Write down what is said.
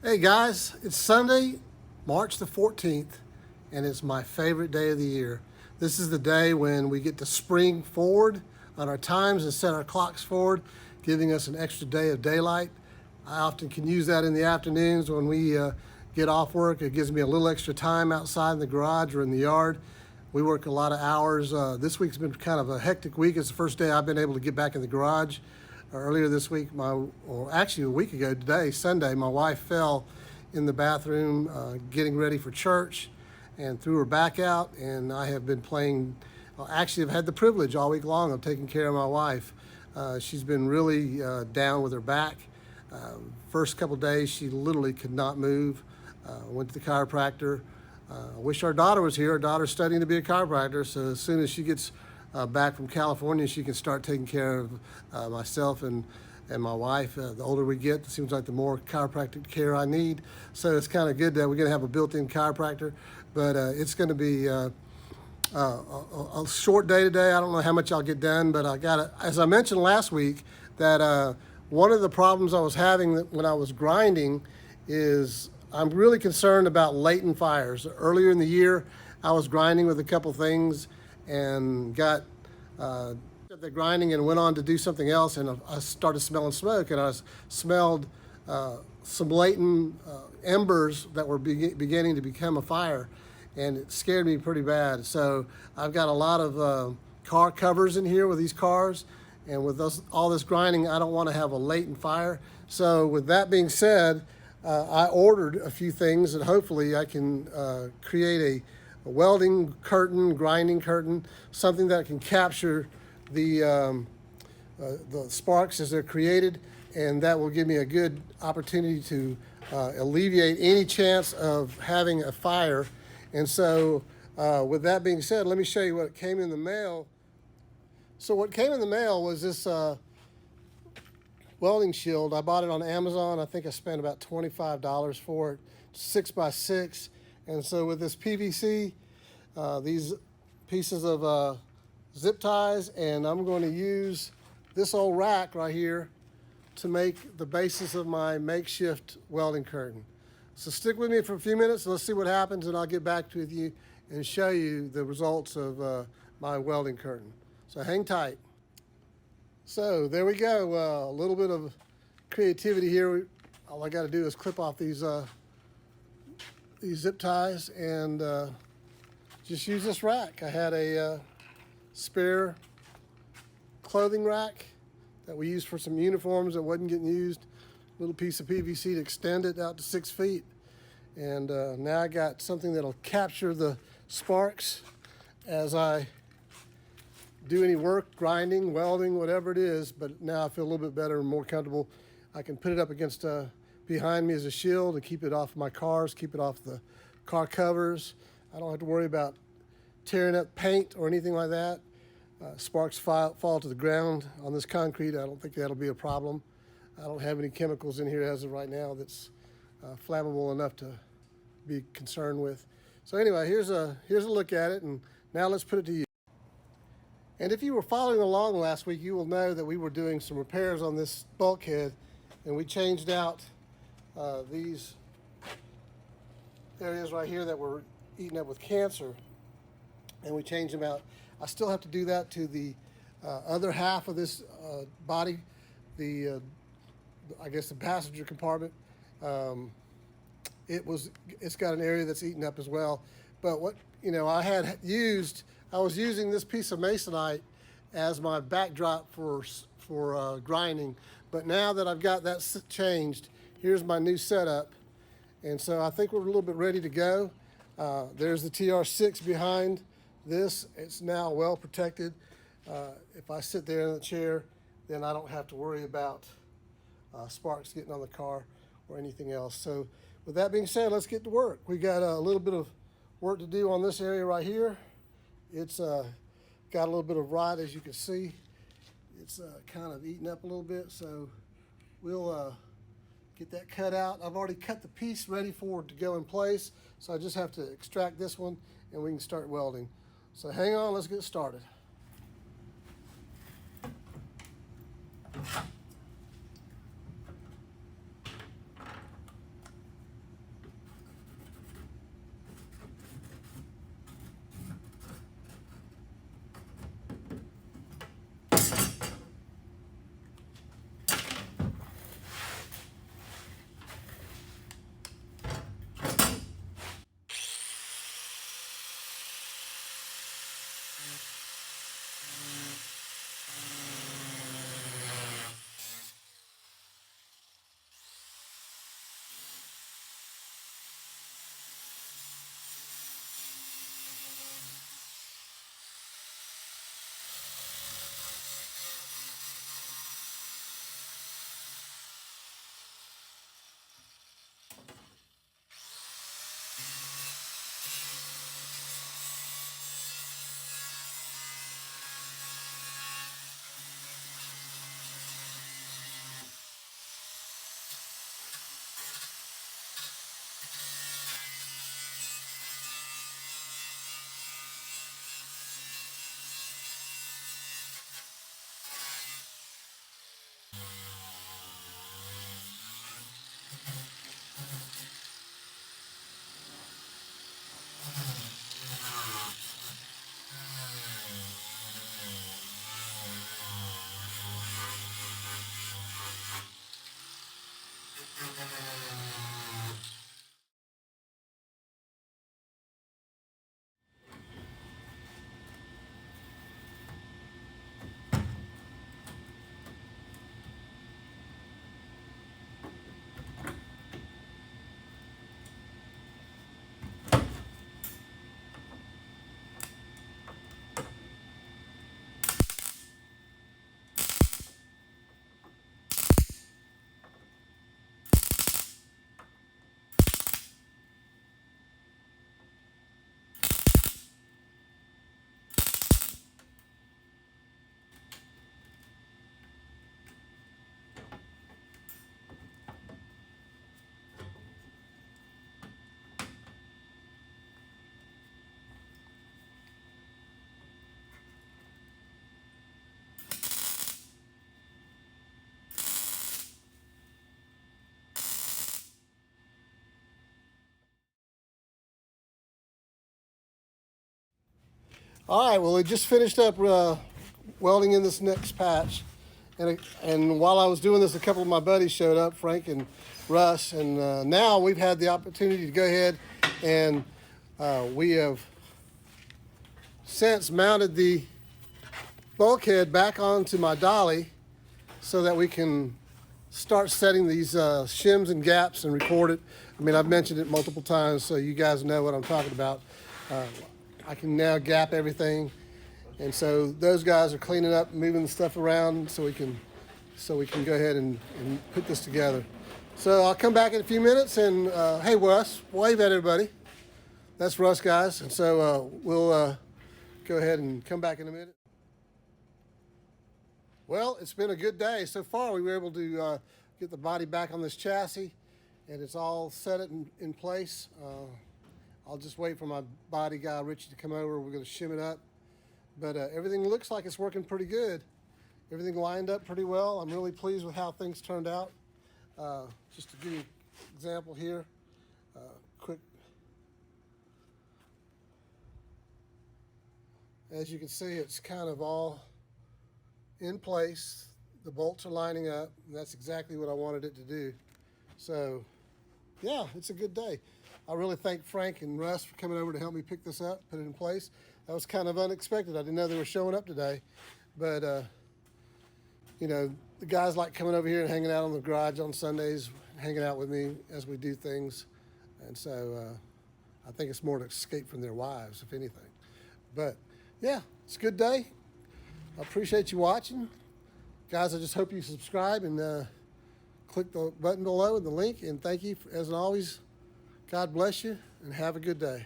Hey guys, it's Sunday, March the 14th, and it's my favorite day of the year. This is the day when we get to spring forward on our times and set our clocks forward, giving us an extra day of daylight. I often can use that in the afternoons when we get off work. It gives me a little extra time outside in the garage or in the yard. We work a lot of hours. This week's been kind of a hectic week. It's the first day I've been able to get back in the garage. Earlier this week, actually a week ago today, Sunday, my wife fell in the bathroom getting ready for church and threw her back out. And I have been playing, actually, I've had the privilege all week long of taking care of my wife. She's been really down with her back. First couple of days, she literally could not move. Went to the chiropractor. I wish our daughter was here. Our daughter's studying to be a chiropractor, so as soon as she gets back from California, she can start taking care of myself and my wife. The older we get, it seems like the more chiropractic care I need. So it's kind of good that we're going to have a built-in chiropractor. But it's going to be a short day today. I don't know how much I'll get done, but I got to, as I mentioned last week, that one of the problems I was having when I was grinding is I'm really concerned about latent fires. Earlier in the year, I was grinding with a couple things and got the grinding and went on to do something else, and I started smelling smoke, and I smelled some latent embers that were beginning to become a fire, and it scared me pretty bad. So I've got a lot of car covers in here with these cars, and with all this grinding, I don't want to have a latent fire. So with that being said, I ordered a few things that hopefully I can create a welding curtain, grinding curtain, something that can capture the sparks as they're created, and that will give me a good opportunity to alleviate any chance of having a fire. And so with that being said, let me show you what came in the mail. So what came in the mail was this welding shield. I bought it on Amazon. I think I spent about $25 for it, 6x6. And so with this PVC, these pieces of zip ties, and I'm going to use this old rack right here to make the basis of my makeshift welding curtain. So stick with me for a few minutes and let's see what happens, and I'll get back to you and show you the results of my welding curtain. So hang tight. So there we go, a little bit of creativity here. All I got to do is clip off these zip ties and just use this rack. I had a spare clothing rack that we used for some uniforms that wasn't getting used. Little piece of PVC to extend it out to 6 feet. And now I got something that'll capture the sparks as I do any work, grinding, welding, whatever it is. But now I feel a little bit better and more comfortable. I can put it up against behind me as a shield and keep it off my cars, keep it off the car covers. I don't have to worry about tearing up paint or anything like that. Sparks fall to the ground on this concrete. I don't think that'll be a problem. I don't have any chemicals in here as of right now that's flammable enough to be concerned with. So anyway, here's a look at it, and now let's put it to use. And if you were following along last week, you will know that we were doing some repairs on this bulkhead, and we changed out these areas right here that were eaten up with cancer, and we changed them out. I still have to do that to the other half of this body, I guess the passenger compartment. It's got an area that's eaten up as well. But what I was using this piece of masonite as my backdrop for grinding. But now that I've got that changed, here's my new setup. And so I think we're a little bit ready to go. There's the TR6 behind this. It's now well protected. If I sit there in the chair, then I don't have to worry about sparks getting on the car or anything else. So with that being said, let's get to work. We got a little bit of work to do on this area right here. It's got a little bit of rot, as you can see. It's kind of eaten up a little bit, so we'll get that cut out. I've already cut the piece ready for it to go in place, so I just have to extract this one and we can start welding. So hang on, let's get started. All right, well, we just finished up welding in this next patch. And while I was doing this, a couple of my buddies showed up, Frank and Russ. And now we've had the opportunity to go ahead and we have since mounted the bulkhead back onto my dolly so that we can start setting these shims and gaps and record it. I mean, I've mentioned it multiple times, so you guys know what I'm talking about. I can now gap everything, and so those guys are cleaning up, moving the stuff around, so we can go ahead and put this together. So I'll come back in a few minutes, and hey, Russ, wave at everybody. That's Russ, guys, and so we'll go ahead and come back in a minute. Well, it's been a good day so far. We were able to get the body back on this chassis, and it's all set it in place. I'll just wait for my body guy, Richie, to come over. We're going to shim it up. But everything looks like it's working pretty good. Everything lined up pretty well. I'm really pleased with how things turned out. Just to give you an example here, quick. As you can see, it's kind of all in place. The bolts are lining up, and that's exactly what I wanted it to do. So, yeah, it's a good day. I really thank Frank and Russ for coming over to help me pick this up, put it in place. That was kind of unexpected. I didn't know they were showing up today. But, you know, the guys like coming over here and hanging out on the garage on Sundays, hanging out with me as we do things. And so I think it's more to escape from their wives, if anything. But, yeah, it's a good day. I appreciate you watching. Guys, I just hope you subscribe and click the button below and the link. And thank you, as always. God bless you, and have a good day.